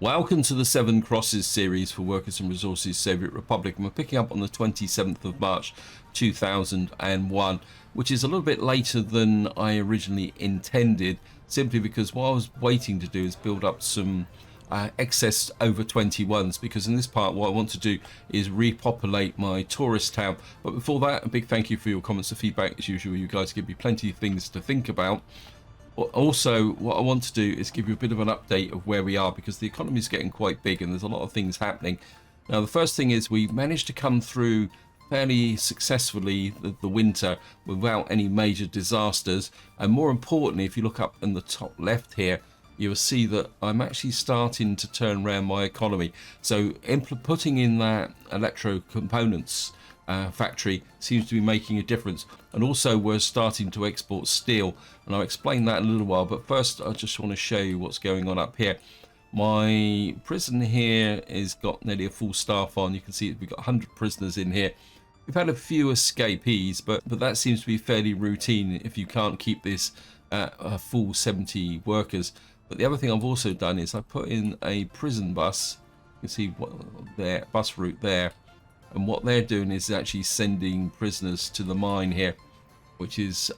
Welcome to the Seven Crosses series for Workers and Resources Soviet Republic, and we're picking up on the 27th of March 2001, which is a little bit later than I originally intended, simply because what I was waiting to do is build up some excess over 21s, because in this part what I want to do is repopulate my tourist town. But before that, a big thank you for your comments and feedback. As usual, you guys give me plenty of things to think about. Also, what I want to do is give you a bit of an update of where we are, because the economy is getting quite big and there's a lot of things happening. Now, the first thing is we managed to come through fairly successfully the winter without any major disasters. And more importantly, if you look up in the top left here, you will see that I'm actually starting to turn around my economy. So putting in that electro components factory seems to be making a difference, and also we're starting to export steel, and I'll explain that in a little while. But first, I just want to show you what's going on up here. My prison here has got nearly a full staff on. You can see we've got 100 prisoners in here. We've had a few escapees, but that seems to be fairly routine if you can't keep this a full 70 workers. But the other thing I've also done is I put in a prison bus. You can see what their bus route there. And what they're doing is actually sending prisoners to the mine here, which is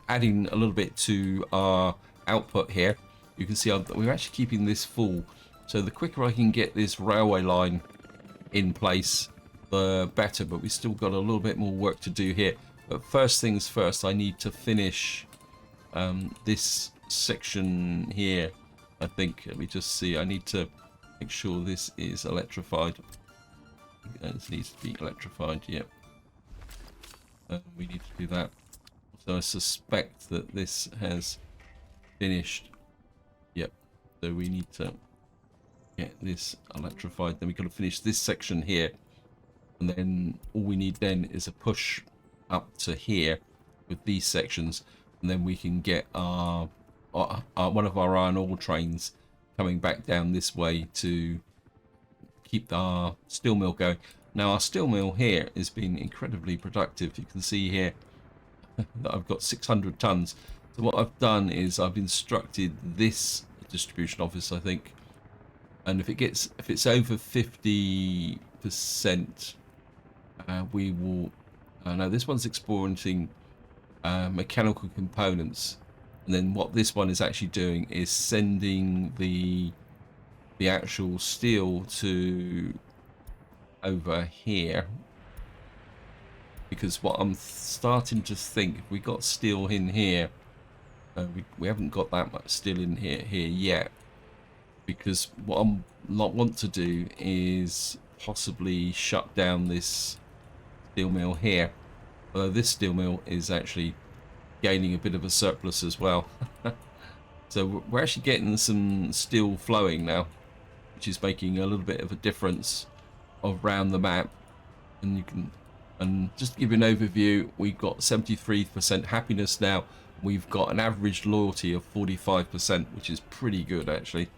adding a little bit to our output here. You can see we're actually keeping this full. So the quicker I can get this railway line in place, the better. But we've still got a little bit more work to do here. But first things first, I need to finish this section here, I think. Let me just see. I need to make sure this is electrified. It needs to be electrified, yep. We need to do that. So I suspect that this has finished. Yep. So we need to get this electrified. Then we've got to finish this section here. And then all we need then is a push up to here with these sections. And then we can get our one of our iron ore trains coming back down this way to keep our steel mill going. Now, our steel mill here has been incredibly productive. You can see here that I've got 600 tons. So what I've done is I've instructed this distribution office, I think, and if it's over 50%, we will. No, this one's exporting mechanical components, and then what this one is actually doing is sending the actual steel to over here, because what I'm starting to think, if we got steel in here, we haven't got that much steel in here yet, because what I want to do is possibly shut down this steel mill here, although this steel mill is actually gaining a bit of a surplus as well. So we're actually getting some steel flowing now, which is making a little bit of a difference around the map. And just to give you an overview, we've got 73% happiness now. We've got an average loyalty of 45%, which is pretty good actually,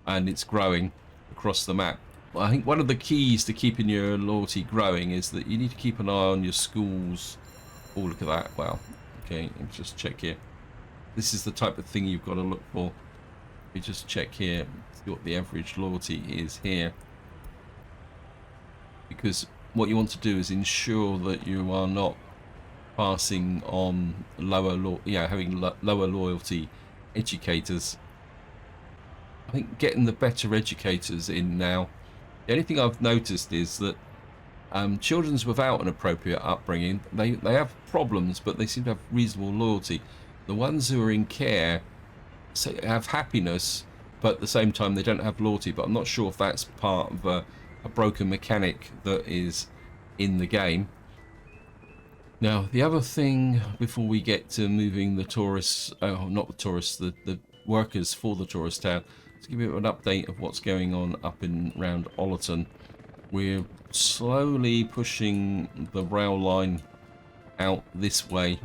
and it's growing across the map. Well, I think one of the keys to keeping your loyalty growing is that you need to keep an eye on your schools. Oh, look at that. Wow. Okay, let's just check here. This is the type of thing you've got to look for. We just check here, see what the average loyalty is here, because what you want to do is ensure that you are not passing on having lower loyalty educators. I think getting the better educators in now. The only thing I've noticed is that children without an appropriate upbringing, they have problems, but they seem to have reasonable loyalty. The ones who are in care have happiness, but at the same time they don't have loyalty. But I'm not sure if that's part of a broken mechanic that is in the game. Now, the other thing before we get to moving the tourists, not the tourists, the workers for the tourist town, to give you an update of what's going on up in around Ollerton. We're slowly pushing the rail line out this way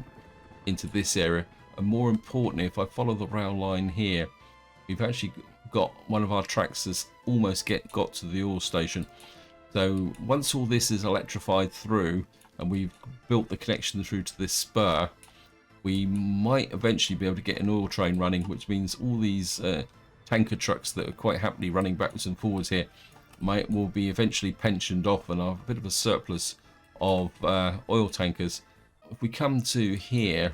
into this area, and more importantly, if I follow the rail line here, we've actually got one of our tracks has almost got to the ore station. So once all this is electrified through and we've built the connection through to this spur, we might eventually be able to get an oil train running, which means all these tanker trucks that are quite happily running backwards and forwards here will be eventually pensioned off, and I have a bit of a surplus of oil tankers. If we come to here,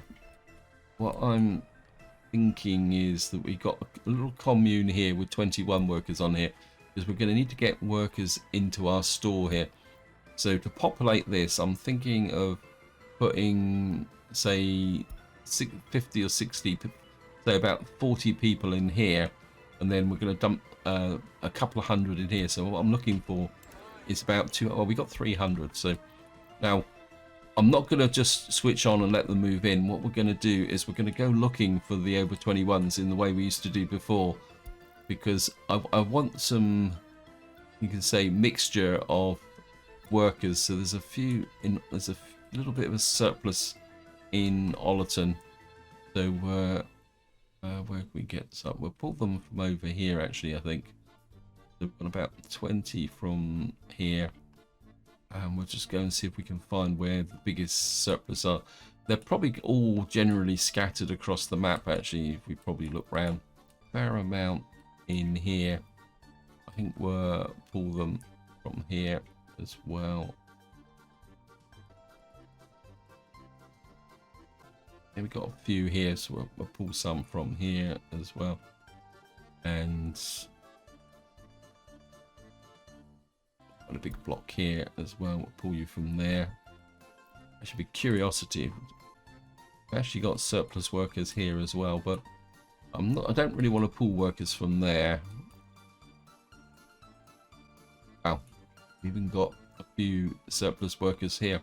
what I'm thinking is that we got a little commune here with 21 workers on here, because we're going to need to get workers into our store here. So to populate this, I'm thinking of putting, say, 50 or 60, so about 40 people in here, and then we're going to dump a couple of hundred in here. So what I'm looking for is about we got 300. So now I'm not going to just switch on and let them move in. What we're going to do is we're going to go looking for the over 21s in the way we used to do before, because I want some, you can say, mixture of workers. So there's there's a little bit of a surplus in Ollerton. So where can we get some? We'll pull them from over here, actually, I think. So we've got about 20 from here. And we'll just go and see if we can find where the biggest surplus are. They're probably all generally scattered across the map, actually, if we probably look round. Fair amount in here. I think we'll pull them from here as well. And we've got a few here, so we'll pull some from here as well. And got a big block here as well. We'll pull you from there. That should be curiosity. We've actually got surplus workers here as well, but I don't really want to pull workers from there. Wow, we've even got a few surplus workers here.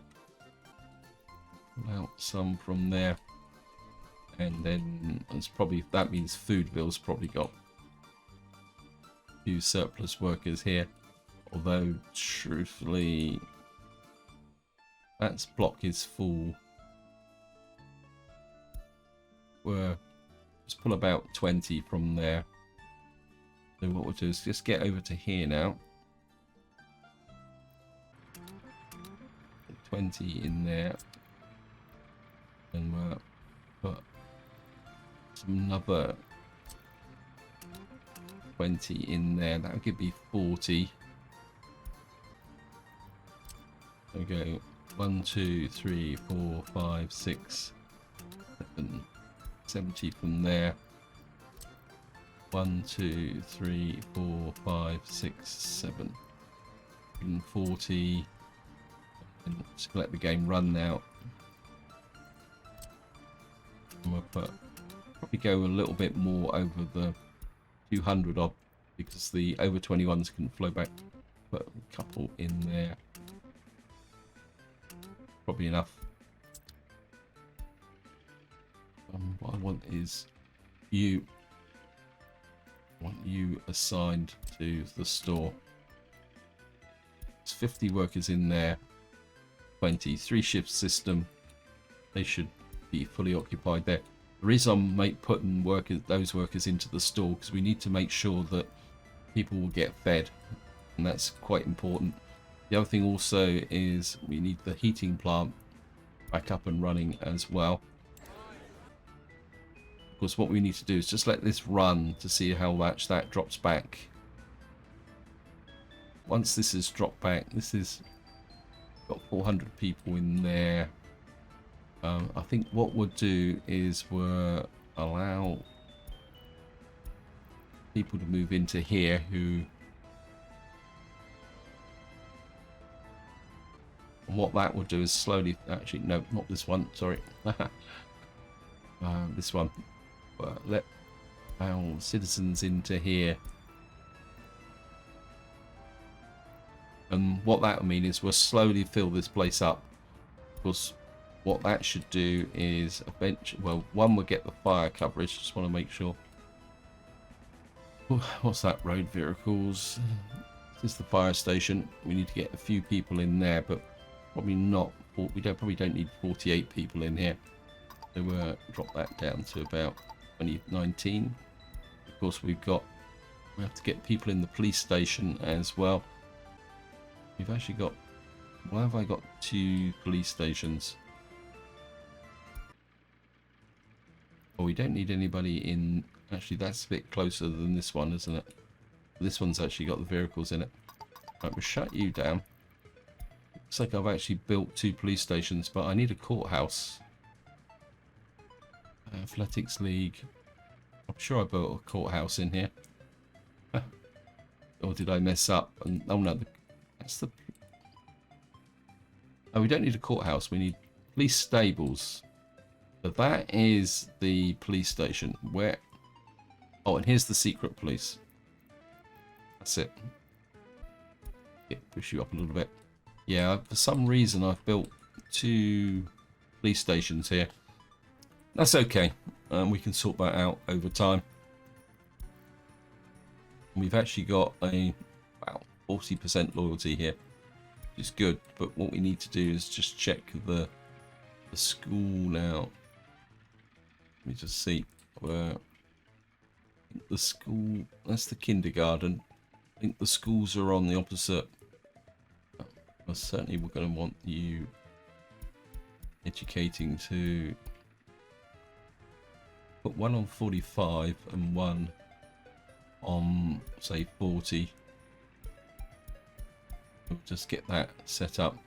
Pull out some from there. And then that means Foodville's probably got a few surplus workers here. Although, truthfully, that block is full. Just pull about 20 from there. So what we'll do is just get over to here now. 20 in there. And we'll put another 20 in there. That could be 40. There we go. 1, 2, 3, 4, 5, 6, 7, 70 from there. 1, 2, 3, 4, 5, 6, 7, 40. And just let the game run now. And we'll probably go a little bit more over the 200 odd, because the over 21s can flow back. Put a couple in there. Probably enough. What I want is you. I want you assigned to the store. There's 50 workers in there. 20, 3-shift system. They should be fully occupied there. The reason I'm putting those workers into the store, because we need to make sure that people will get fed, and that's quite important. The other thing also is we need the heating plant back up and running as well. Of course, what we need to do is just let this run to see how much that drops back. Once this is dropped back, this is got 400 people in there. I think what we'll do is we'll allow people to move into here who... And what that will do is slowly... Actually, no, not this one, sorry. This one. Let our citizens into here. And what that will mean is we'll slowly fill this place up. Of course, what that should do is eventually... Well, one will get the fire coverage. Just want to make sure. What's that? Road vehicles. This is the fire station. We need to get a few people in there, but probably not. We probably don't need 48 people in here. So we'll drop that down to about 2019. Of course, we have to get people in the police station as well. We've actually got... Why have I got 2 police stations? Oh, we don't need anybody in Actually, that's a bit closer than this one, isn't it? This one's actually got the vehicles in it. Right, we'll shut you down. Looks like I've actually built 2 police stations, but I need a courthouse. Athletics League. I'm sure I built a courthouse in here. Or did I mess up? And oh no, that's the... Oh, we don't need a courthouse. We need police stables. So that is the police station. Where... Oh, and here's the secret police. That's it. Yeah, push you up a little bit. Yeah, for some reason I've built 2 police stations here. That's okay. We can sort that out over time. We've actually got a about 40% loyalty here, which is good. But what we need to do is just check the school out. Let me just see where the school. That's the kindergarten. I think the schools are on the opposite. Well, certainly we're going to want you educating to put 1 on 45 and 1 on, say, 40. We'll just get that set up.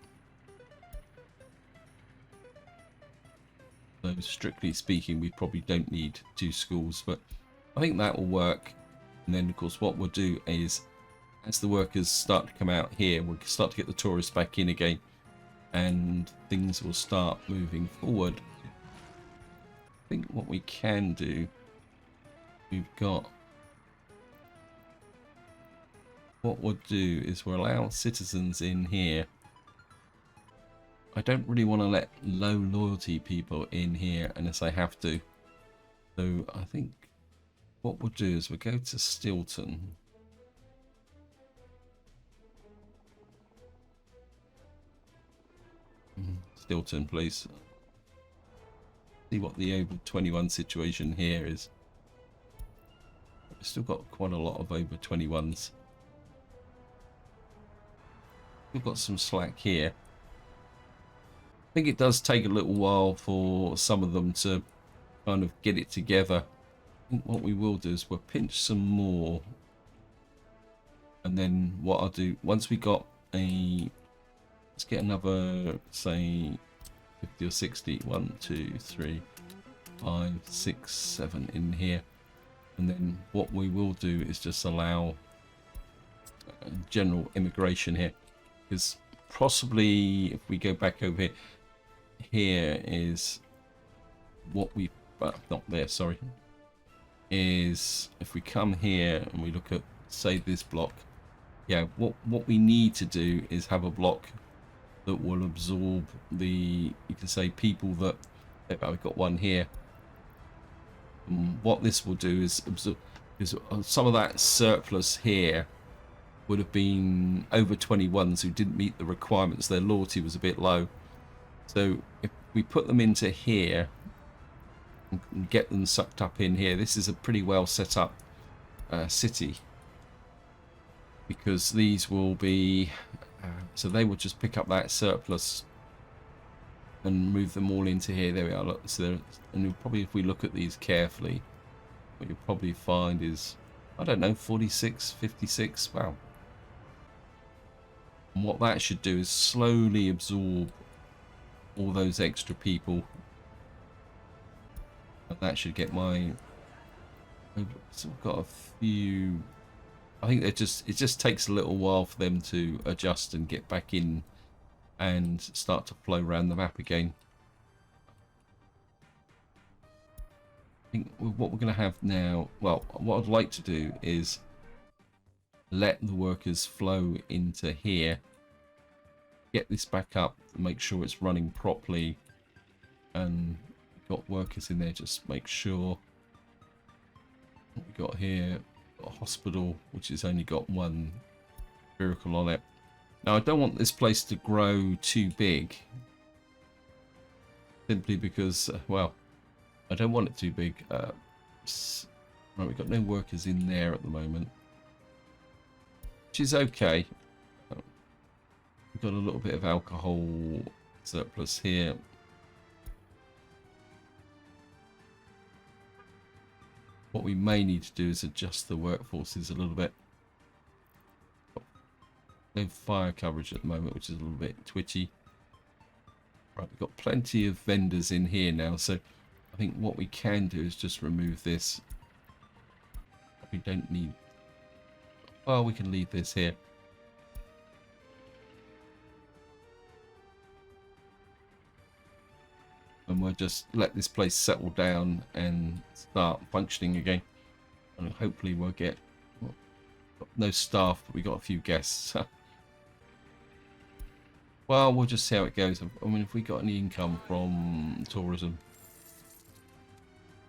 So strictly speaking, we probably don't need 2 schools, but I think that will work. And then, of course, what we'll do is, as the workers start to come out here, we'll start to get the tourists back in again, and things will start moving forward. I think what we can do, we've got... What we'll do is we'll allow citizens in here. I don't really want to let low loyalty people in here unless I have to. So I think what we'll do is we'll go to Stilton. Stilton, please. See what the over 21 situation here is. We've still got quite a lot of over 21s. We've got some slack here. I think it does take a little while for some of them to kind of get it together. I think what we will do is we'll pinch some more. And then what I'll do, once we got a... Let's get another, say, 50 or 60. 1, 2, 3, 5, 6, 7 in here. And then what we will do is just allow general immigration here. Because possibly if we go back over here, here is what we... not there, sorry. Is if we come here and we look at, say, this block. Yeah, what we need to do is have a block that will absorb the, you can say, people that... We've got one here. And what this will do is absorb... Because some of that surplus here would have been over 21s who didn't meet the requirements. Their loyalty was a bit low. So if we put them into here and get them sucked up in here, this is a pretty well set up city, because these will be so they will just pick up that surplus and move them all into here. There we are. Look, so and probably if we look at these carefully, what you'll probably find is, I don't know, 46, 56. Wow. And what that should do is slowly absorb all those extra people. And that should get my... So I've got a few... I think it just takes a little while for them to adjust and get back in and start to flow around the map again. I think what we're going to have now... Well, what I'd like to do is let the workers flow into here, get this back up, make sure it's running properly, and we've got workers in there. Just make sure what we got here, a hospital which has only got 1 vehicle on it. Now I don't want this place to grow too big, simply because well, I don't want it too big. Right, we've got no workers in there at the moment, which is okay. We've got a little bit of alcohol surplus here. What we may need to do is adjust the workforces a little bit. No fire coverage at the moment, which is a little bit twitchy. Right, we've got plenty of vendors in here now, so I think what we can do is just remove this. We don't need... Oh, we can leave this here. And we'll just let this place settle down and start functioning again. And hopefully we'll get... Well, no staff, but we got a few guests. Well, we'll just see how it goes. I mean, if we got any income from tourism,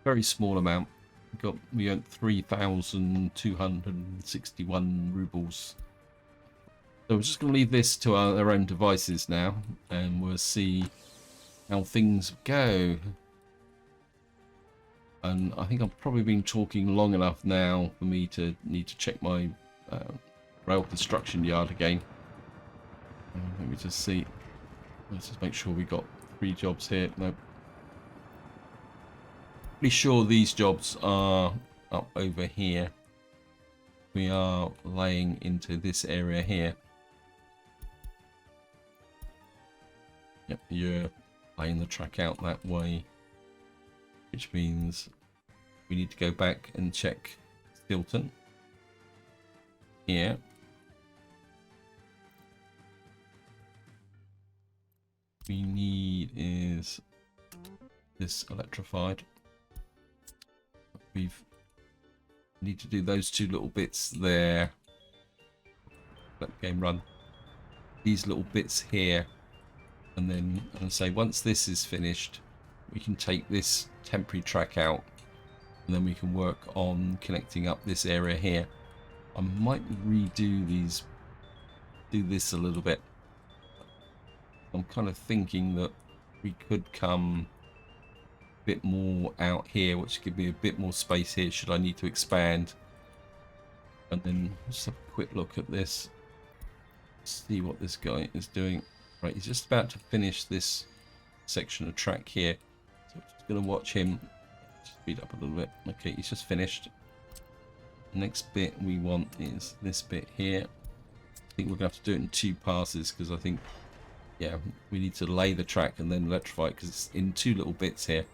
very small amount. We earned 3,261 rubles. So we're just going to leave this to our own devices now, and we'll see how things go. And I think I've probably been talking long enough now for me to need to check my rail construction yard again. Let me just see. Let's just make sure we got 3 jobs here. Nope. Pretty sure these jobs are up over here. We are laying into this area here. Yep, you're laying the track out that way, which means we need to go back and check Stilton here. We need is this electrified. We need to do those 2 little bits there. Let the game run. These little bits here, and then say once this is finished, we can take this temporary track out, and then we can work on connecting up this area here. I might redo these, do this a little bit. I'm kind of thinking that we could come a bit more out here, which give me a bit more space here should I need to expand. And then just have a quick look at this, see what this guy is doing. Right, he's just about to finish this section of track here, so I'm just going to watch him. Speed up a little bit. Okay, he's just finished. The next bit we want is this bit here. I think we're going to have to do it in 2 passes, because I think, yeah, we need to lay the track and then electrify it, because it's in 2 little bits here.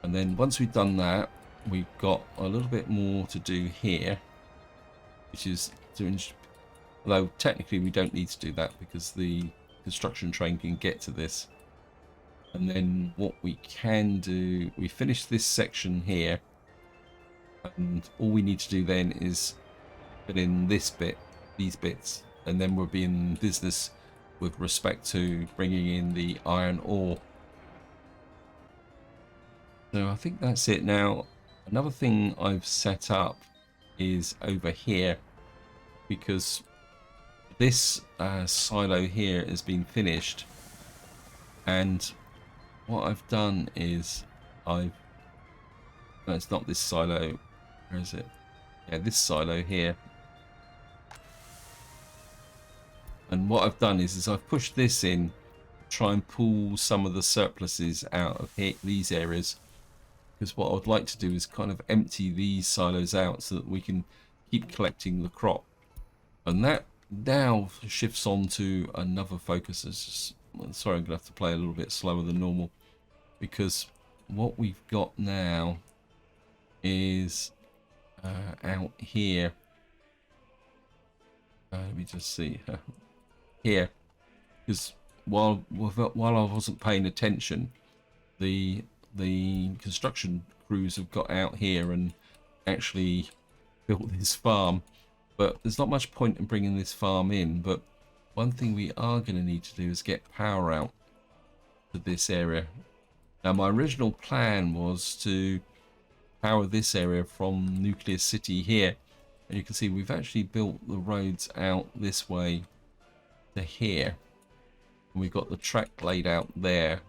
And then once we've done that, we've got a little bit more to do here, which is to, although technically we don't need to do that because the construction train can get to this. And then what we can do, we finish this section here, and all we need to do then is put in this bit, these bits, and then we'll be in business with respect to bringing in the iron ore. So I think that's it. Now, another thing I've set up is over here, because this silo here has been finished, and what I've done is no, it's not this silo. Where is it? Yeah, this silo here. And what I've done is I've pushed this in, try and pull some of the surpluses out of here, these areas, because what I would like to do is kind of empty these silos out so that we can keep collecting the crop. And that now shifts on to another focus. Sorry, I'm gonna have to play a little bit slower than normal, because what we've got now is out here. Let me just see here, because while I wasn't paying attention, the construction crews have got out here and actually built this farm. But there's not much point in bringing this farm in. But one thing we are going to need to do is get power out to this area. Now, my original plan was to power this area from Nuclear City here. And you can see we've actually built the roads out this way to here. And we've got the track laid out there.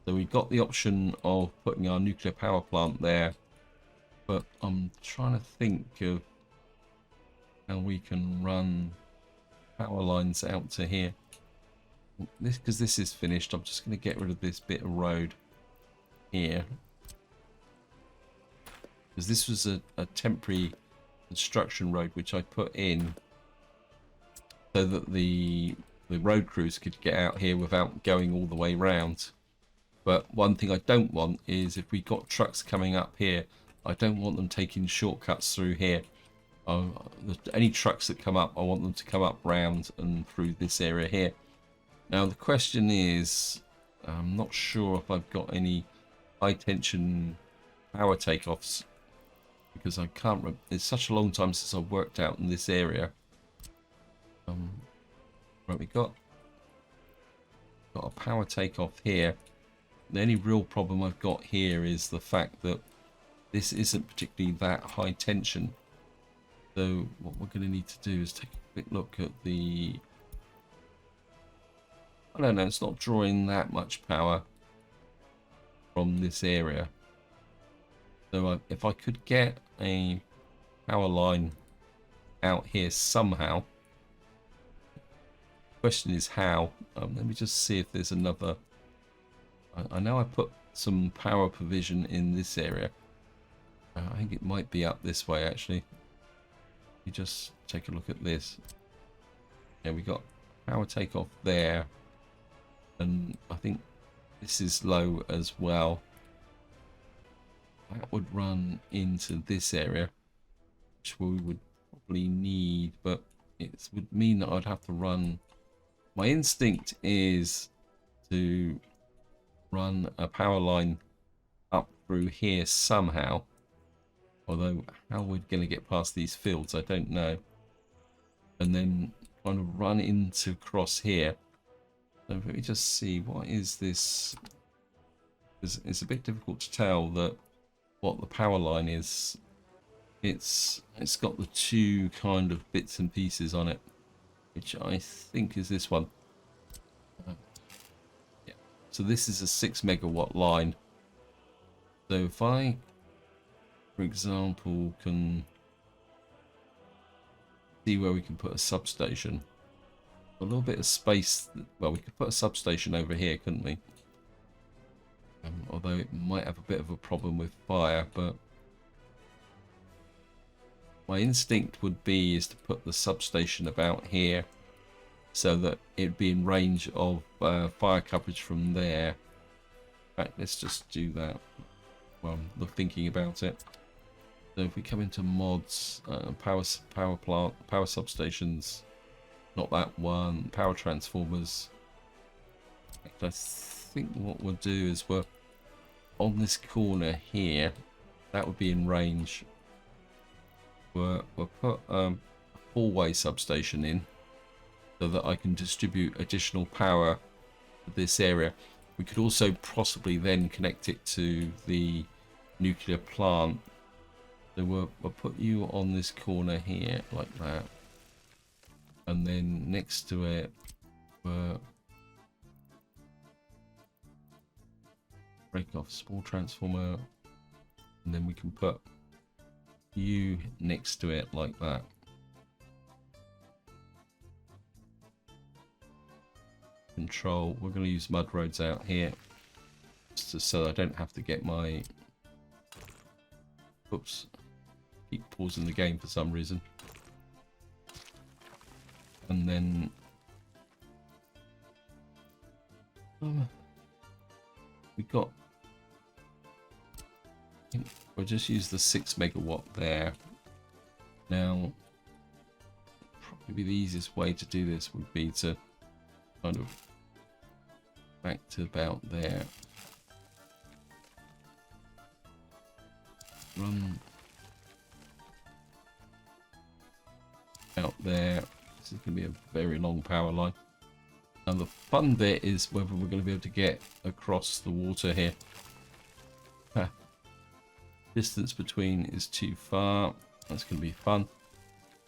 So we've got the option of putting our nuclear power plant there. But I'm trying to think of how we can run power lines out to here. This, because this is finished, I'm just going to get rid of this bit of road here. because this was a temporary construction road which I put in so that the road crews could get out here without going all the way round. But one thing I don't want is if we got trucks coming up here, I don't want them taking shortcuts through here. Any trucks that come up, I want them to come up round and through this area here. Now the question is, I'm not sure if I've got any high tension power takeoffs, because I can't remember. It's such a long time since I've worked out in this area. Right, we got a power takeoff here. The only real problem I've got here is the fact that this isn't particularly that high tension. So what we're going to need to do is take a quick look at the... I don't know, it's not drawing that much power from this area. So if I could get a power line out here somehow. Question is how. Let me just see if there's another... I know I put some power provision in this area. I think it might be up this way actually. You just take a look at this. Yeah, we got power takeoff there, and I think this is low as well. That would run into this area, which we would probably need, but it would mean that I'd have to run. My instinct is to run a power line up through here somehow. Although how we're going to get past these fields, I don't know. And then kind of run into across here. So let me just see, what is this? It's a bit difficult to tell that what the power line is. It's got the two kind of bits and pieces on it, which I think is this one. Yeah. So this is a 6 megawatt line. So if I, for example, can see where we can put a substation. A little bit of space. Well, we could put a substation over here, couldn't we? Although it might have a bit of a problem with fire, but my instinct would be is to put the substation about here so that it'd be in range of fire coverage from there. In fact, let's just do that while I'm thinking about it. So if we come into mods, power plant, power substations, not that one, power transformers. I think what we'll do is we're on this corner here. That would be in range. We'll put a four-way substation in so that I can distribute additional power to this area. We could also possibly then connect it to the nuclear plant. So we'll put you on this corner here like that, and then next to it we'll break off small transformer, and then we can put you next to it like that. Control, we're going to use mud roads out here just so I don't have to get my, oops, keep pausing the game for some reason. And then we got, we'll just use the 6 megawatt there. Now probably the easiest way to do this would be to kind of back to about there, run out there. This is going to be a very long power line. Now the fun bit is whether we're going to be able to get across the water here. Distance between is too far. That's going to be fun,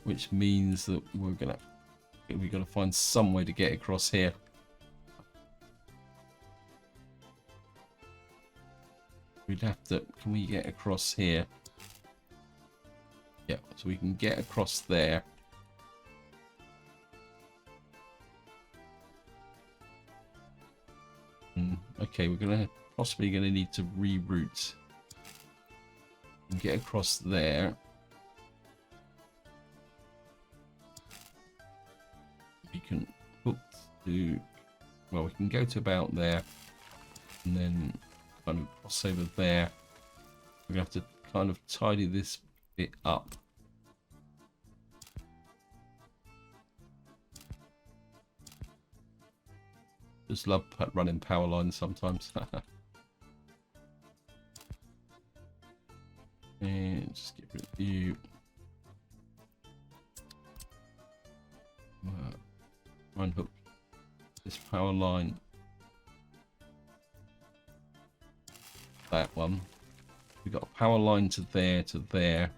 which means that we've got to find some way to get across here. We'd have to, can we get across here? Yeah, so we can get across there. Okay, we're possibly gonna need to reroute get across there. We can hook to, well, we can go to about there and then kind of cross over there. We're going to have to kind of tidy this bit up. Just love running power lines sometimes. And just get rid of you. Try and hook this power line. That one. We've got a power line to there, to there.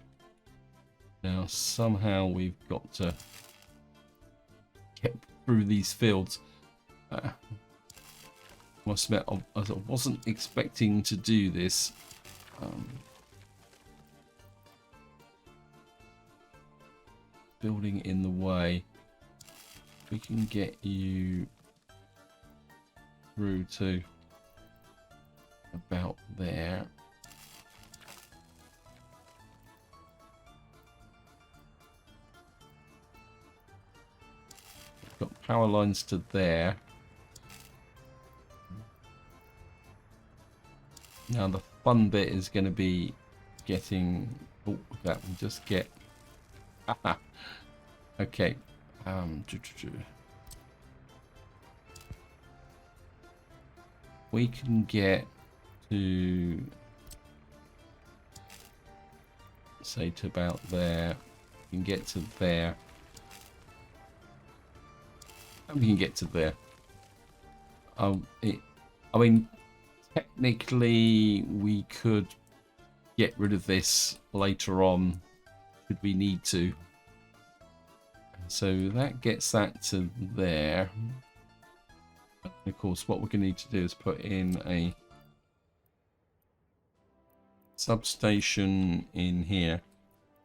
Now somehow we've got to get through these fields. Must admit, I wasn't expecting to do this. Building in the way. We can get you through to about there. We've got power lines to there. Now the fun bit is going to be getting, oh, that will just get, okay, we can get to, say, to about there. We can get to there, and we can get to there. I mean, technically we could get rid of this later on should we need to. So that gets that to there. And of course, what we're going to need to do is put in a substation in here.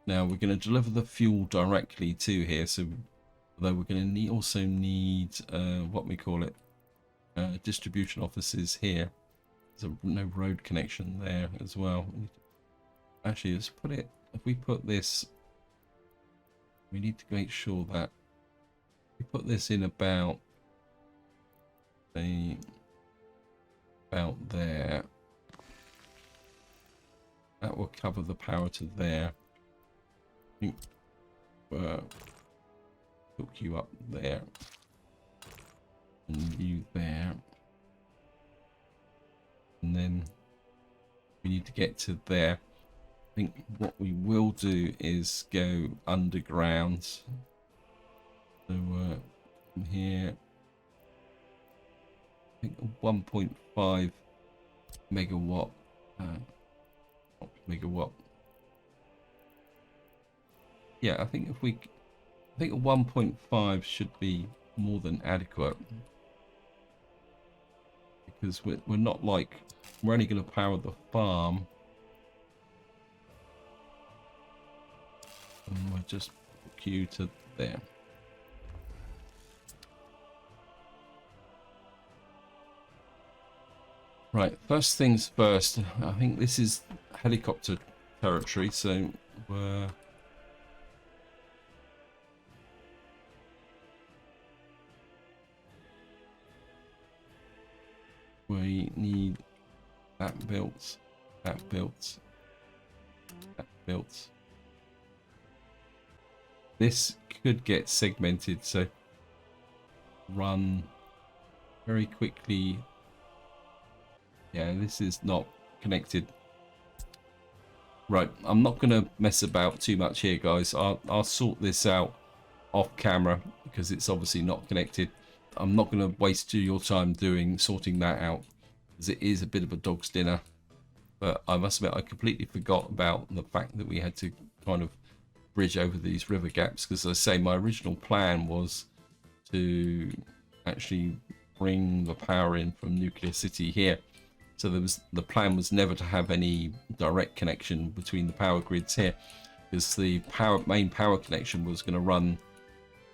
Now we're going to deliver the fuel directly to here. So, although we're going to also need what we call it, distribution offices here. There's no road connection there as well. Actually, let's put it. If we put this. We need to make sure that we put this in about there. That will cover the power to there. I think hook you up there and you there, and then we need to get to there. I think what we will do is go underground. So from here, I think 1.5 megawatt. Megawatt. Yeah, I think I think 1.5 should be more than adequate, because we're not like, we're only going to power the farm. And we'll just hook you to there. Right, first things first. I think this is helicopter territory, so we need that built, that built, that built. This could get segmented, so run very quickly. Yeah, this is not connected. Right, I'm not going to mess about too much here, guys. I'll sort this out off camera because it's obviously not connected. I'm not going to waste your time sorting that out, because it is a bit of a dog's dinner. But I must admit, I completely forgot about the fact that we had to kind of bridge over these river gaps, because as I say, my original plan was to actually bring the power in from Nuclear City here. So the plan was never to have any direct connection between the power grids here, because the main power connection was going to run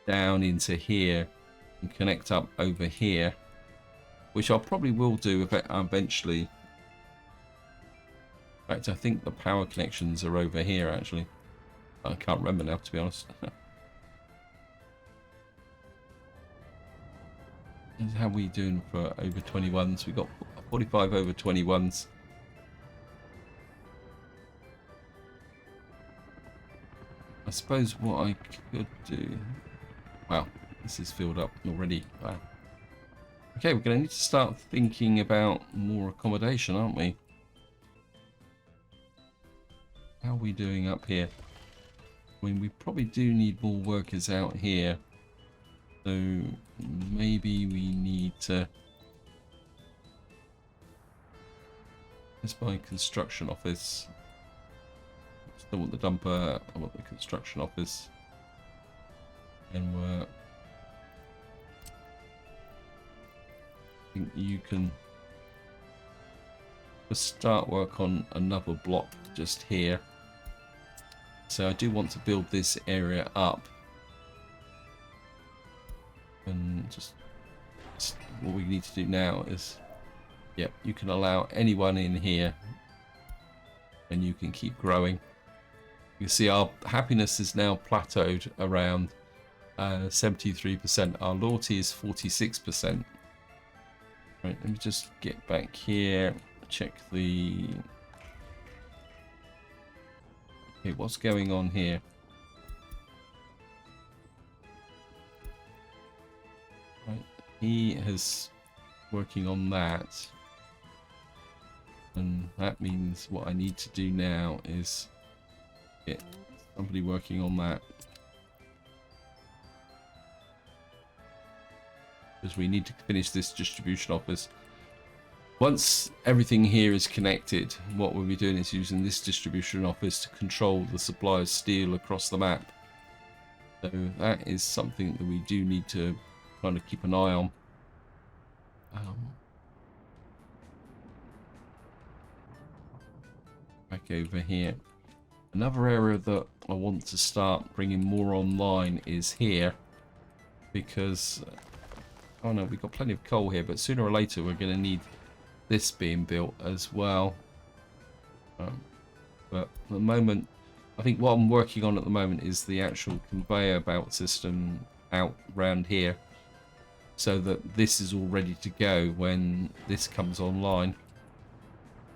down into here and connect up over here, which I probably will do eventually. In fact, I think the power connections are over here, actually. I can't remember now, to be honest. How are we doing for over 21s? We've got 45 over 21s. I suppose what I could do... Wow, this is filled up already. Wow. Okay, we're going to need to start thinking about more accommodation, aren't we? How are we doing up here? I mean, we probably do need more workers out here. So maybe we need to... Let's buy construction office. Still want the dumper, I want the construction office. And I think you can just start work on another block just here. So I do want to build this area up. And just what we need to do now is, yep, you can allow anyone in here and you can keep growing. You can see our happiness is now plateaued around 73%. Our loyalty is 46%. Right, let me just get back here, check the... Okay, what's going on here? Right, he is working on that. And that means what I need to do now is get somebody working on that. Because we need to finish this distribution office. Once everything here is connected, what we'll be doing is using this distribution office to control the supply of steel across the map. So that is something that we do need to kind of keep an eye on. Back over here. Another area that I want to start bringing more online is here. Because... Oh no, we've got plenty of coal here, but sooner or later we're going to need this being built as well. But at the moment, I think what I'm working on at the moment is the actual conveyor belt system out round here. So that this is all ready to go when this comes online.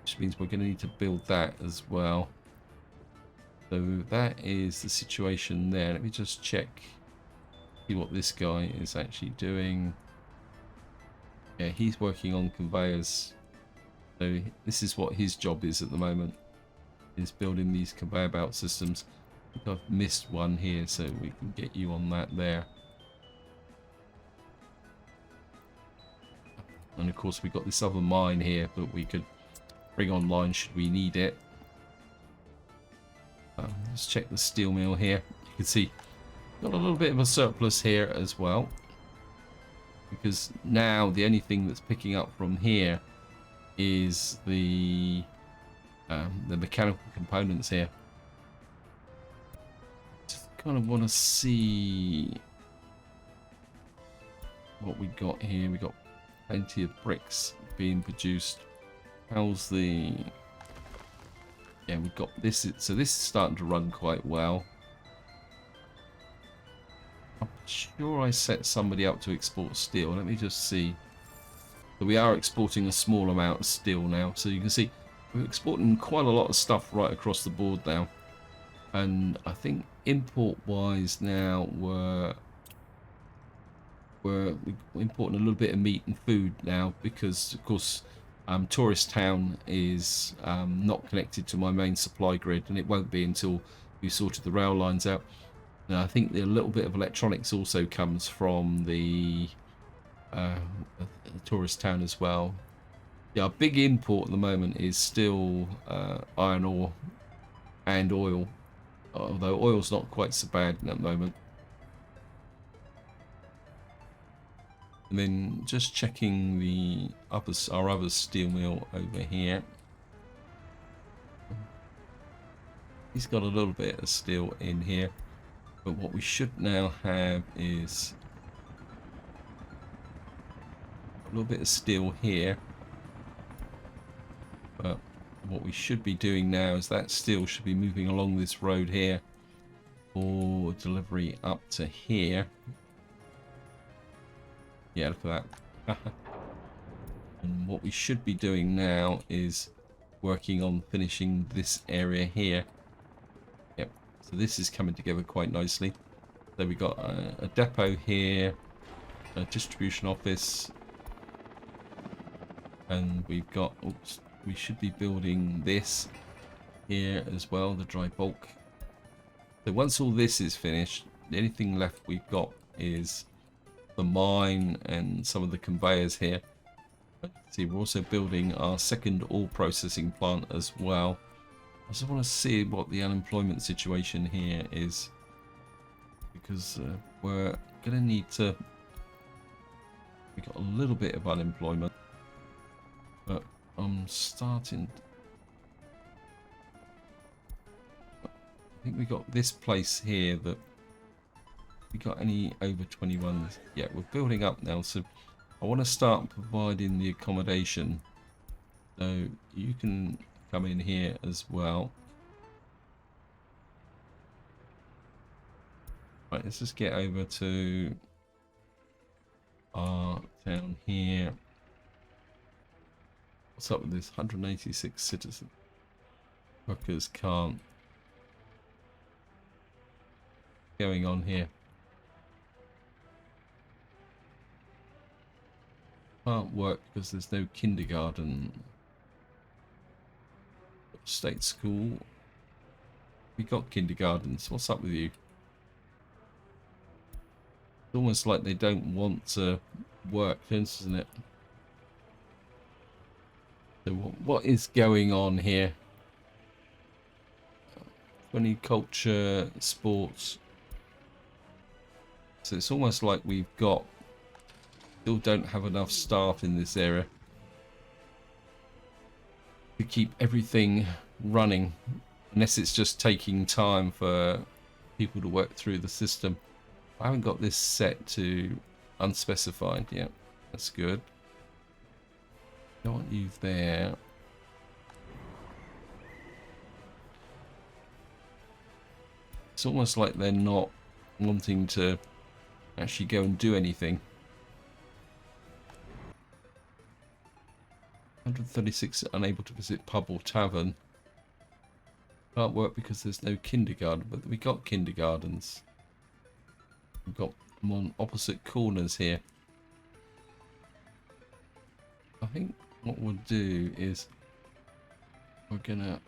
Which means we're going to need to build that as well. So that is the situation there. Let me just check, see what this guy is actually doing. Yeah, he's working on conveyors. So this is what his job is at the moment, is building these conveyor belt systems. I think I've missed one here, so we can get you on that there. And of course we've got this other mine here that we could bring online should we need it. Let's check the steel mill here. You can see got a little bit of a surplus here as well. Because now the only thing that's picking up from here is the mechanical components here. Just kind of want to see what we got here. We got plenty of bricks being produced. How's the... Yeah, we've got this. So this is starting to run quite well. I'm sure I set somebody up to export steel. Let me just see. So we are exporting a small amount of steel now. So you can see we're exporting quite a lot of stuff right across the board now. And I think import-wise now we're importing a little bit of meat and food now because, of course, Tourist Town is not connected to my main supply grid, and it won't be until we sorted the rail lines out. Now, I think a little bit of electronics also comes from the Tourist Town as well. Yeah, our big import at the moment is still iron ore and oil, although oil's not quite so bad at the moment. And then just checking the our other steel mill over here. He's got a little bit of steel in here, but what we should now have is a little bit of steel here. But what we should be doing now is that steel should be moving along this road here for delivery up to here. Yeah, look at that. And what we should be doing now is working on finishing this area here. Yep, so this is coming together quite nicely. So we got a depot here, a distribution office, and we've got, oops, we should be building this here as well, the dry bulk. So once all this is finished, the only thing left we've got is the mine and some of the conveyors here. See, we're also building our second ore processing plant as well. I just want to see what the unemployment situation here is, because we're going to need to... We've got a little bit of unemployment, but I'm starting... I think we got this place here that... We got any over 21s? Yeah, we're building up now, so I want to start providing the accommodation. So you can come in here as well. Right, let's just get over to our town here. What's up with this? 186 citizens. Workers can't. Going on here. Can't work because there's no kindergarten. State school. We got kindergartens. What's up with you? It's almost like they don't want to work, isn't it? So what is going on here? Funny culture, sports. So it's almost like we've got... Still don't have enough staff in this area to keep everything running, unless it's just taking time for people to work through the system. I haven't got this set to unspecified yet. That's good. Don't want you there. It's almost like they're not wanting to actually go and do anything. 136 unable to visit pub or tavern. Can't work because there's no kindergarten, but we got kindergartens. We've got them on opposite corners here. I think what we'll do is we're gonna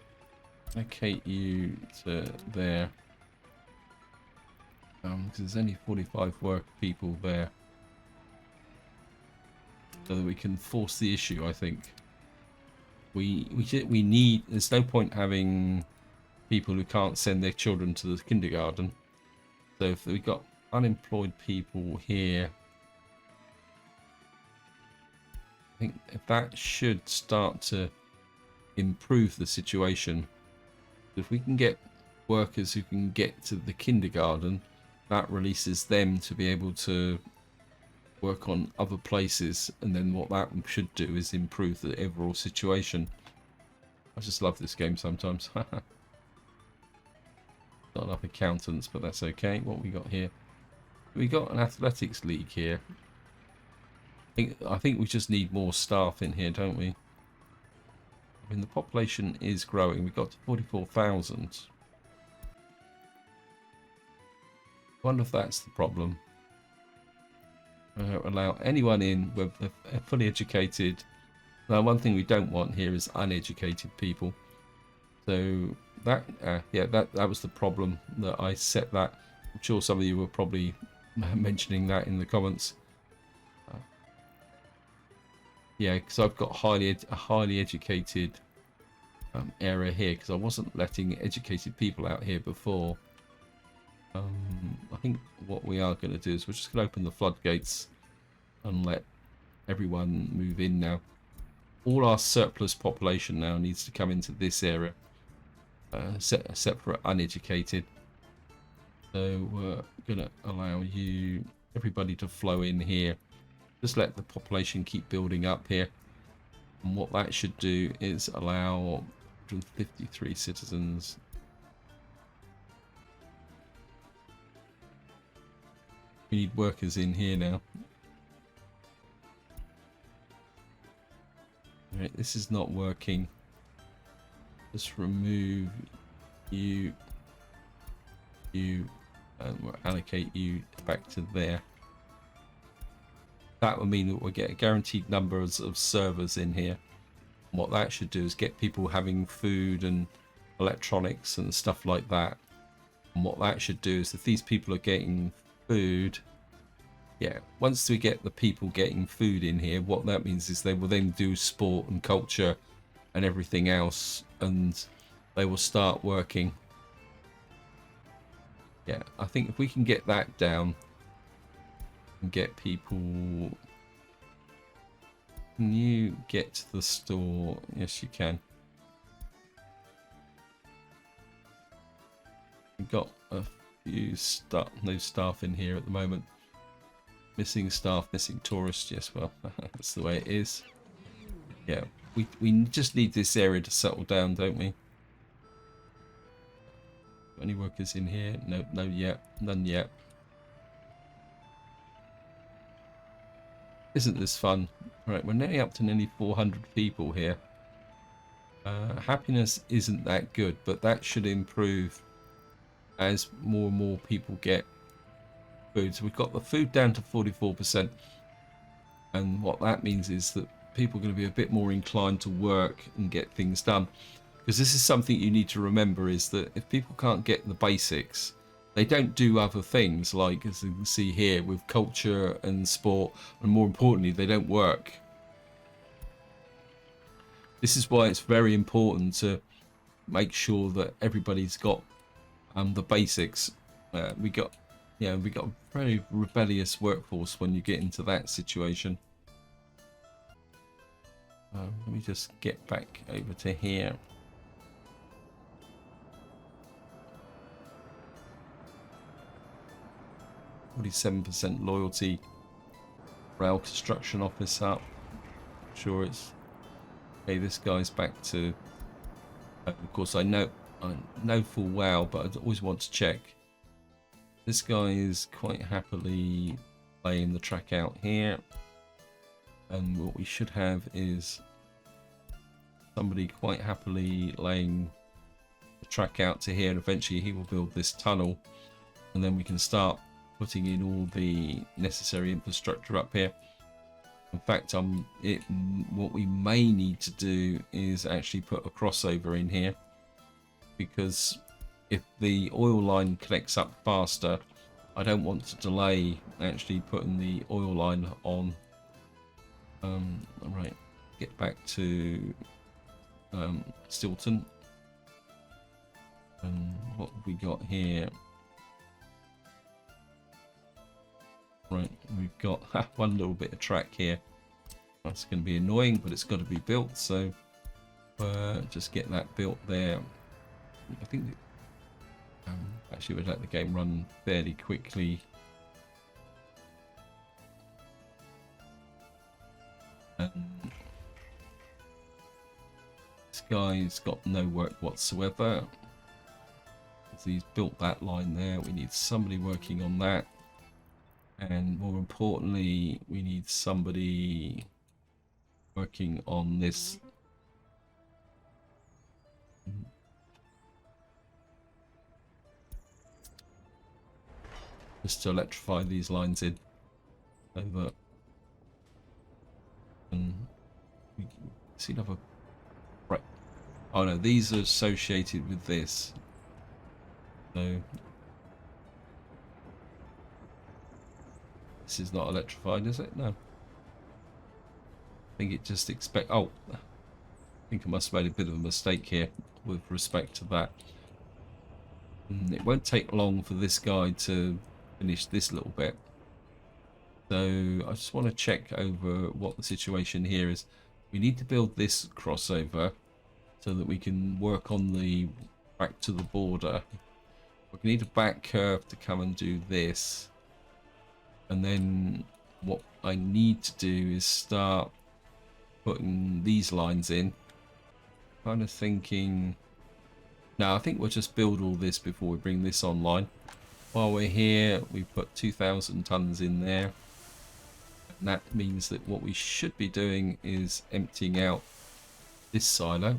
locate you to there. Because there's only 45 work people there. So that we can force the issue, I think. We need, there's no point having people who can't send their children to the kindergarten. So if we've got unemployed people here, I think that should start to improve the situation. If we can get workers who can get to the kindergarten, that releases them to be able to work on other places, and then what that should do is improve the overall situation. I just love this game sometimes. Not enough accountants, but that's okay. What we got here? We got an athletics league here. I think we just need more staff in here, don't we? I mean, the population is growing. We got to 44,000. Wonder if that's the problem. Allow anyone in with fully educated. Now, one thing we don't want here is uneducated people. So that that was the problem that I set that. I'm sure some of you were probably mentioning that in the comments. Yeah, because I've got a highly educated area here, because I wasn't letting educated people out here before. I think what we are going to do is we're just going to open the floodgates and let everyone move in now. All our surplus population now needs to come into this area, separate uneducated. So we're going to allow everybody to flow in here. Just let the population keep building up here. And what that should do is allow 153 citizens. We need workers in here now. Right, this is not working. Just remove you, and we'll allocate you back to there. That will mean that we'll get a guaranteed number of servers in here. And what that should do is get people having food and electronics and stuff like that. And what that should do is if these people are getting food, yeah, once we get the people getting food in here, what that means is they will then do sport and culture and everything else, and they will start working. Yeah, I think if we can get that down and get people... Can you get to the store? Yes, you can. We've got a few no staff in here at the moment. Missing staff, missing tourists. Yes, well, that's the way it is. Yeah, we just need this area to settle down, don't we? Any workers in here? No, no yet. None yet. Isn't this fun? Right, we're nearly up to nearly 400 people here. Happiness isn't that good, but that should improve as more and more people get food. So we've got the food down to 44%. And what that means is that people are going to be a bit more inclined to work and get things done. Because this is something you need to remember, is that if people can't get the basics, they don't do other things, like as you can see here with culture and sport, and more importantly, they don't work. This is why it's very important to make sure that everybody's got the basics. We got a very rebellious workforce when you get into that situation. Let me just get back over to here. 47% loyalty. Rail construction office up. Sure, it's okay. This guy's back to. Of course, I know full well, but I always want to check. This guy is quite happily laying the track out here, and what we should have is somebody quite happily laying the track out to here, and eventually he will build this tunnel, and then we can start putting in all the necessary infrastructure up here. In fact, what we may need to do is actually put a crossover in here, because if the oil line connects up faster, I don't want to delay actually putting the oil line on. Right, get back to Stilton. And what have we got here? Right, we've got one little bit of track here. That's going to be annoying, but it's got to be built, so just get that built there. I think actually we'd let the game run fairly quickly. This guy's got no work whatsoever. He's built that line there. We need somebody working on that. And more importantly, we need somebody working on this. Just to electrify these lines in. Over. And we see another. Right. Oh no, these are associated with this. So. This is not electrified, is it? No. I think it just oh, I think I must have made a bit of a mistake here with respect to that. It won't take long for this guy to finish this little bit. So I just want to check over what the situation here is. We need to build this crossover so that we can work on the back to the border. We need a back curve to come and do this. And then what I need to do is start putting these lines in. kind of thinking, no, I think we'll just build all this before we bring this online. While we're here, we put 2,000 tons in there. And that means that what we should be doing is emptying out this silo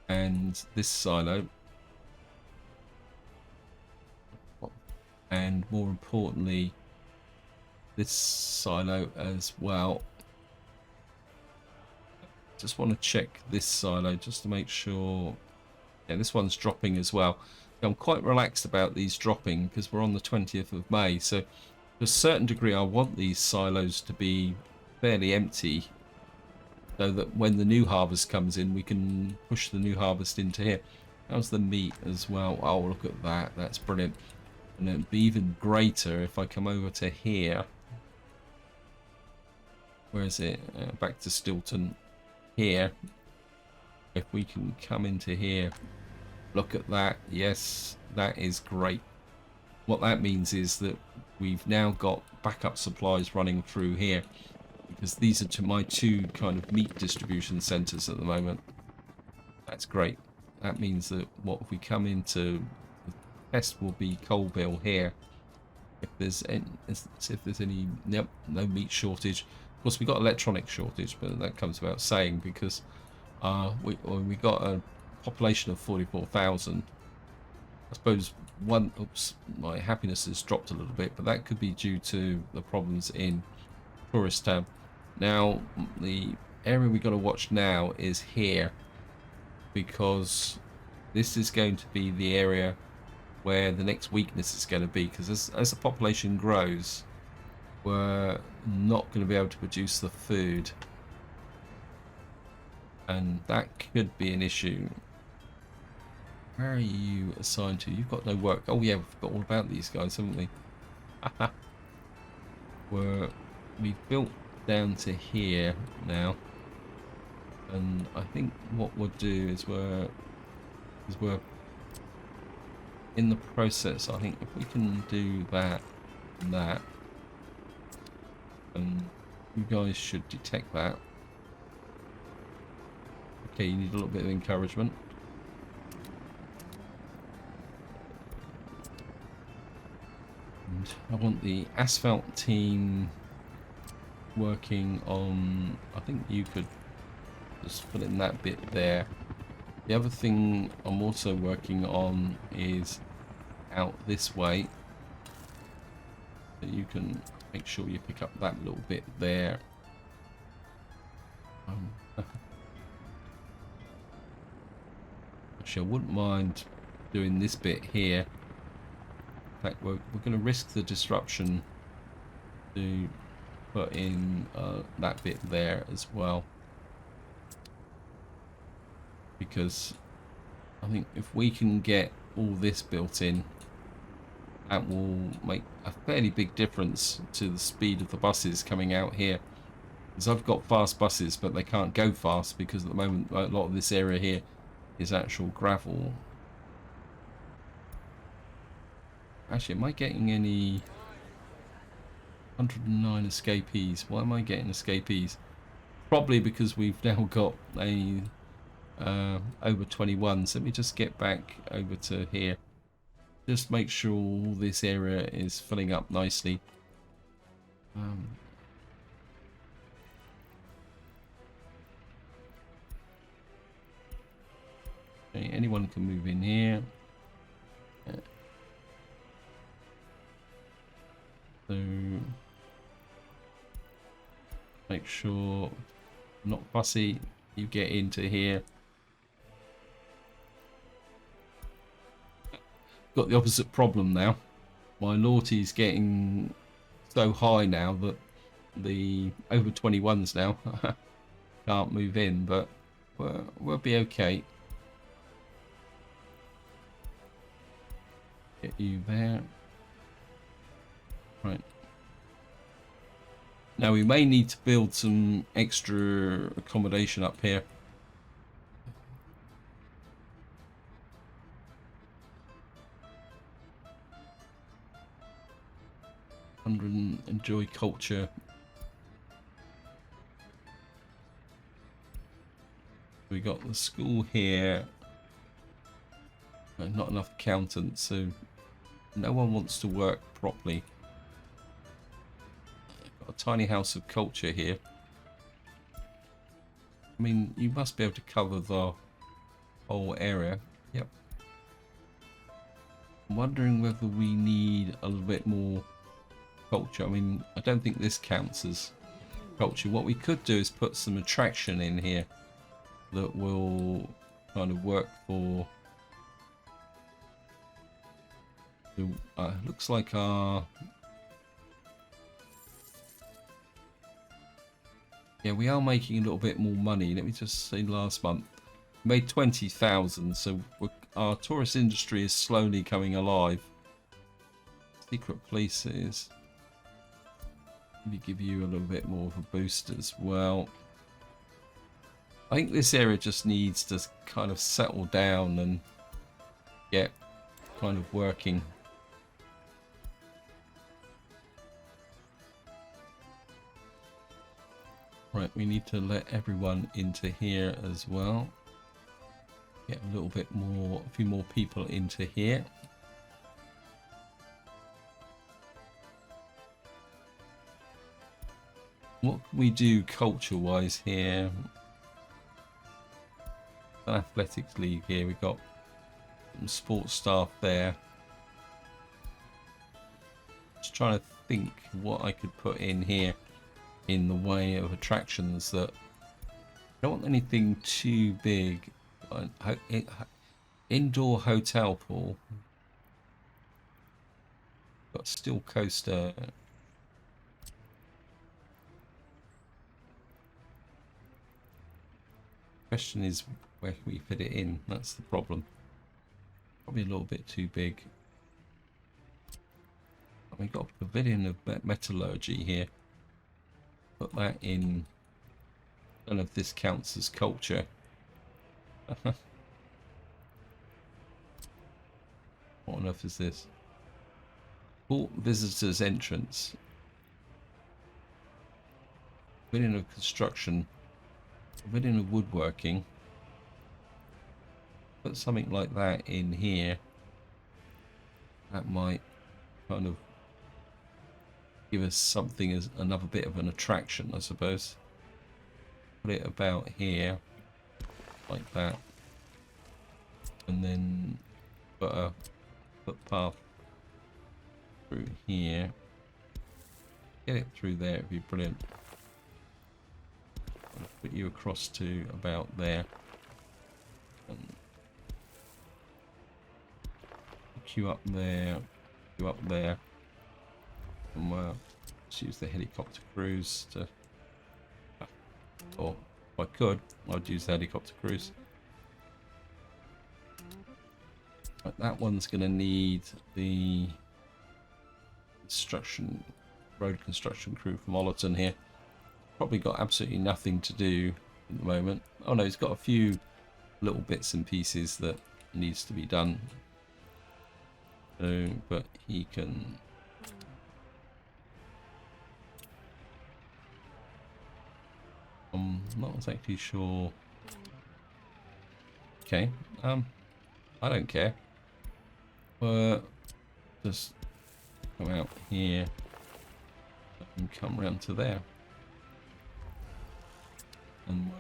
and this silo. And more importantly, this silo as well. Just want to check this silo just to make sure. Yeah, this one's dropping as well. I'm quite relaxed about these dropping because we're on the 20th of May. So to a certain degree, I want these silos to be fairly empty so that when the new harvest comes in, we can push the new harvest into here. How's the meat as well? Oh, look at that. That's brilliant. And it'd be even greater if I come over to here. Where is it? Back to Stilton. Here. If we can come into here. Look at that. Yes, that is great. What that means is that we've now got backup supplies running through here. Because these are my two kind of meat distribution centres at the moment. That's great. That means that what if we come into... test will be Coalville here. If there's any, yep, no meat shortage. Of course, we got electronic shortage, but that comes without saying because we got a population of 44,000. I suppose my happiness has dropped a little bit, but that could be due to the problems in Tourist Town. Now, the area we got to watch now is here because this is going to be the area where the next weakness is going to be, because as the population grows, we're not going to be able to produce the food, and that could be an issue. Where are you assigned to? You've got no work. Oh yeah, we've got all about these guys, haven't we? We've built down to here now, and I think what we'll do is we're in the process. I think if we can do that and that, and you guys should detect that. Okay, you need a little bit of encouragement. And I want the asphalt team working on, I think you could just put in that bit there. The other thing I'm also working on is out this way. So you can make sure you pick up that little bit there. Actually, I wouldn't mind doing this bit here. In fact, we're going to risk the disruption to put in that bit there as well. Because I think if we can get all this built in, that will make a fairly big difference to the speed of the buses coming out here. Because I've got fast buses, but they can't go fast because at the moment a lot of this area here is actual gravel. Actually, am I getting any 109 escapees? Why am I getting escapees? Probably because we've now got a over 21. So let me just get back over to here. Just make sure all this area is filling up nicely. Okay, anyone can move in here. So make sure, not fussy, you get into here. Got the opposite problem now. My loyalty's getting so high now that the over 21s now can't move in, but we'll be okay. Get you there. Right. Now we may need to build some extra accommodation up here. Enjoy culture. We got the school here. Not enough accountants, so no one wants to work properly. Got a tiny house of culture here. I mean, you must be able to cover the whole area. Yep. I'm wondering whether we need a little bit more culture. I mean, I don't think this counts as culture. What we could do is put some attraction in here that will kind of work for the looks like our we are making a little bit more money. Let me just say, last month we made 20,000, so our tourist industry is slowly coming alive. Secret places, let me give you a little bit more of a boost as well. I think this area just needs to kind of settle down and get kind of working. Right, we need to let everyone into here as well. Get a little bit more, a few more people into here. What can we do culture-wise here? An athletics league here. We've got some sports staff there. Just trying to think what I could put in here in the way of attractions that I don't want anything too big. Indoor hotel pool. Got steel coaster. Question is, where can we fit it in? That's the problem. Probably a little bit too big. We've got a pavilion of metallurgy here. Put that in. I don't know if this counts as culture. What on earth is this? Port visitors entrance. Pavilion of construction. Pavilion of woodworking. Put something like that in here. That might kind of give us something as another bit of an attraction, I suppose. Put it about here, like that, and then put a path through here. Get it through there, it'd be brilliant. I'll put you across to about there. And queue up there, queue up there. And let's use the helicopter cruise to, or if I could, I'd use the helicopter cruise. But that one's going to need the road construction crew from Ollerton here. Probably got absolutely nothing to do at the moment. Oh no, he's got a few little bits and pieces that needs to be done. So, but he can. I'm not exactly sure. Okay, I don't care. Just come out here and come round to there. And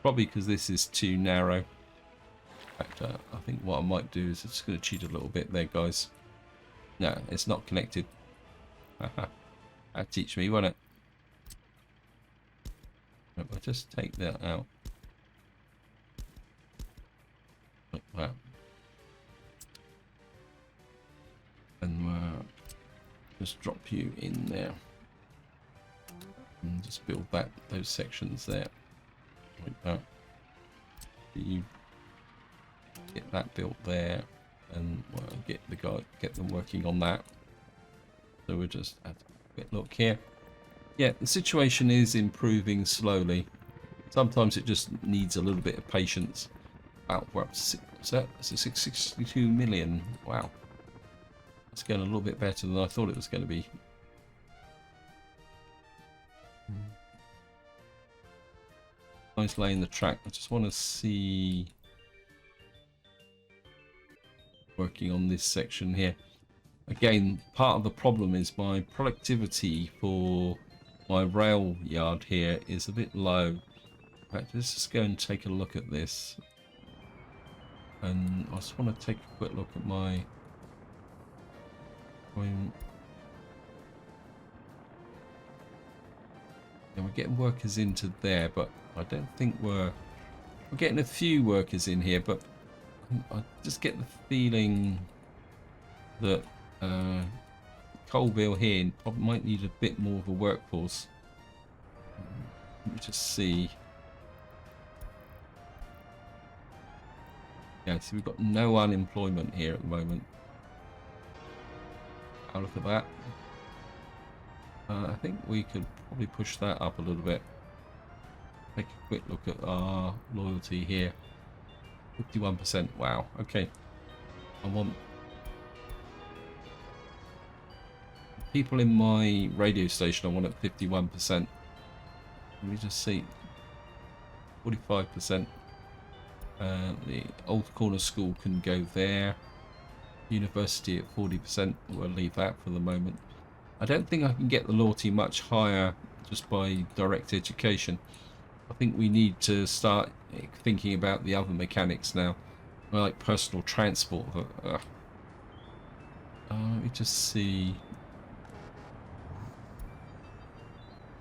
probably because this is too narrow. In fact, I think what I might do is just going to cheat a little bit there, guys. No, it's not connected. That'd teach me, won't it? I'll just take that out. Like that. And just drop you in there. And just build those sections there. Like that. You get that built there, and get them working on that. So we'll just add a bit look here. Yeah, the situation is improving slowly. Sometimes it just needs a little bit of patience. Wow, we're up to 662 million. Wow. That's going a little bit better than I thought it was going to be. he's laying the track. I just want to see working on this section here. Again, part of the problem is my productivity for my rail yard here is a bit low. In fact, let's just go and take a look at this. And I just want to take a quick look at my... And we're getting workers into there, but I don't think we're getting a few workers in here, but I just get the feeling that Colville here probably might need a bit more of a workforce. Let me just see. Yeah, so we've got no unemployment here at the moment. Have a look at that. I think we could probably push that up a little bit. Take a quick look at our loyalty here. 51%. Wow. Okay. I want people in my radio station. I want at 51%. Let me just see. 45%. The Old Corner School can go there. University at 40%. We'll leave that for the moment. I don't think I can get the loyalty much higher just by direct education. I think we need to start thinking about the other mechanics now, like personal transport. Let me just see.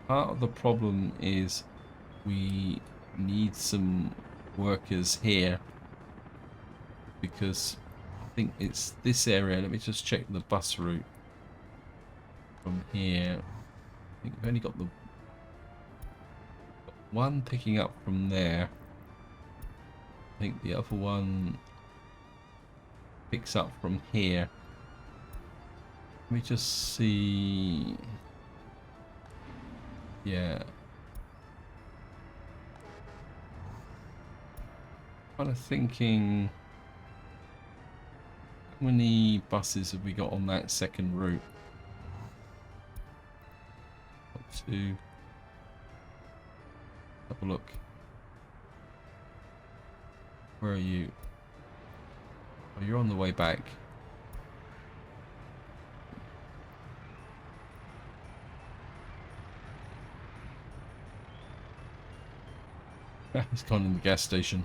Part of the problem is we need some workers here because I think it's this area. Let me just check the bus route from here. I think we've only got the one picking up from there. I think the other one picks up from here. Let me just see. Yeah. Kind of thinking, how many buses have we got on that second route? Got two. Have a look. Where are you? Oh, you're on the way back. He's gone in the gas station.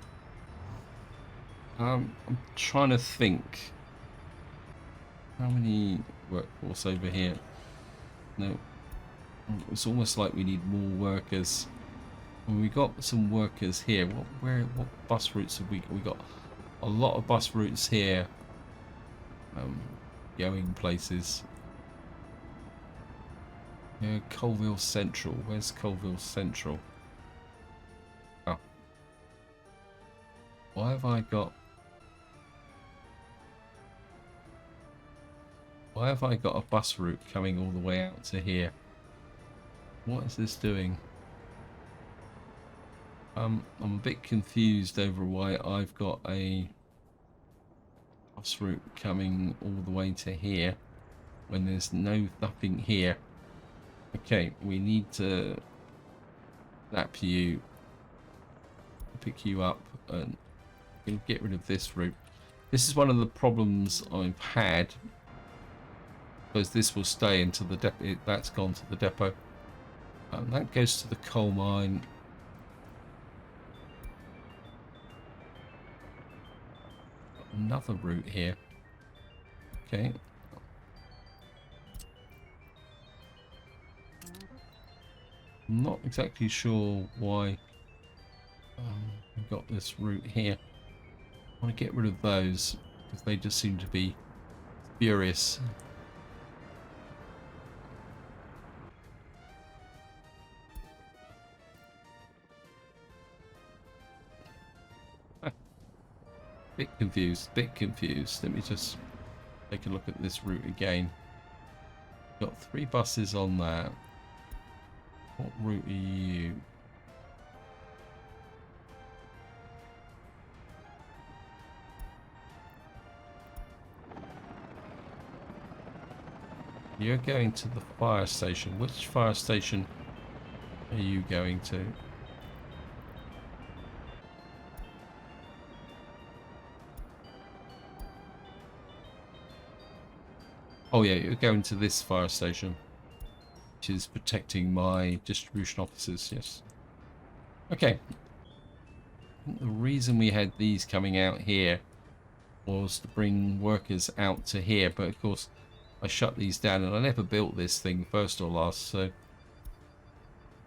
I'm trying to think. How many workforce over here? No. It's almost like we need more workers. Well, we got some workers here. What bus routes have we got? We got a lot of bus routes here. Going places. Yeah, Colville Central. Where's Colville Central? Oh. Why have I got a bus route coming all the way out to here? What is this doing? I'm a bit confused over why I've got a bus route coming all the way to here when there's nothing here. Okay, we need to snap you, pick you up, and get rid of this route. This is one of the problems I've had, because this will stay until the depot. That's gone to the depot. That goes to the coal mine. Another route here. Okay. I'm not exactly sure why we've got this route here. I want to get rid of those because they just seem to be furious. Bit confused. Let me just take a look at this route again. Got 3 buses on that. What route are you? You're going to the fire station. Which fire station are you going to? Oh yeah, you're going to this fire station, which is protecting my distribution offices. Yes. Okay. The reason we had these coming out here was to bring workers out to here, but of course I shut these down and I never built this thing first or last. So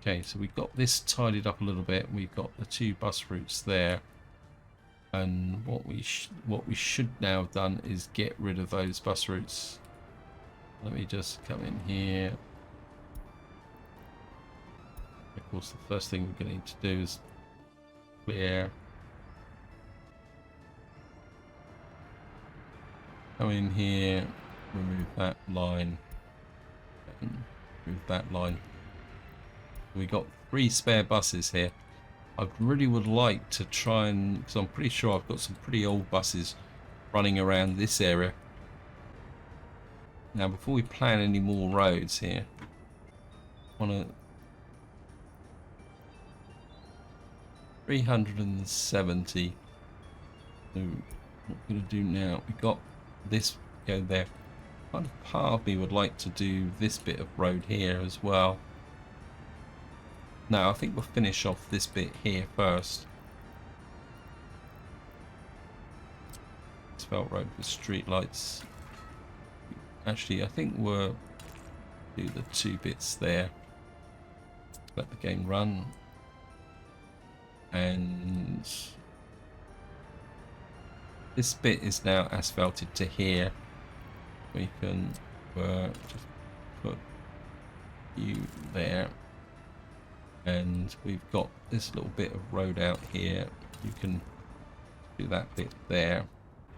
okay, so we've got this tidied up a little bit. We've got the 2 bus routes there, and what we should now have done is get rid of those bus routes. Let me just come in here. Of course, the first thing we're going to need to do is clear. Come in here, remove that line, and remove that line. We got 3 spare buses here. I really would like to try and, because I'm pretty sure I've got some pretty old buses running around this area. Now, before we plan any more roads here, I want to 370. So what we're going to do now, we got this go there. Kind of part of me would like to do this bit of road here as well. No, I think we'll finish off this bit here first. Asphalt road with street lights. Actually, I think we'll do the 2 bits there. Let the game run. And this bit is now asphalted to here. We can just put you there. And we've got this little bit of road out here. You can do that bit there.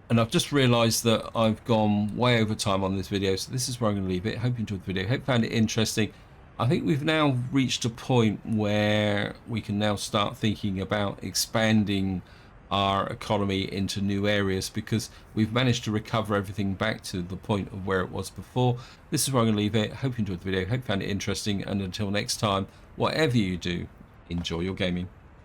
And I've just realized that I've gone way over time on this video, so this is where I'm going to leave it. Hope you enjoyed the video. Hope you found it interesting. I think we've now reached a point where we can now start thinking about expanding our economy into new areas, because we've managed to recover everything back to the point of where it was before. This is where I'm going to leave it. Hope you enjoyed the video. Hope you found it interesting. And until next time, whatever you do, enjoy your gaming.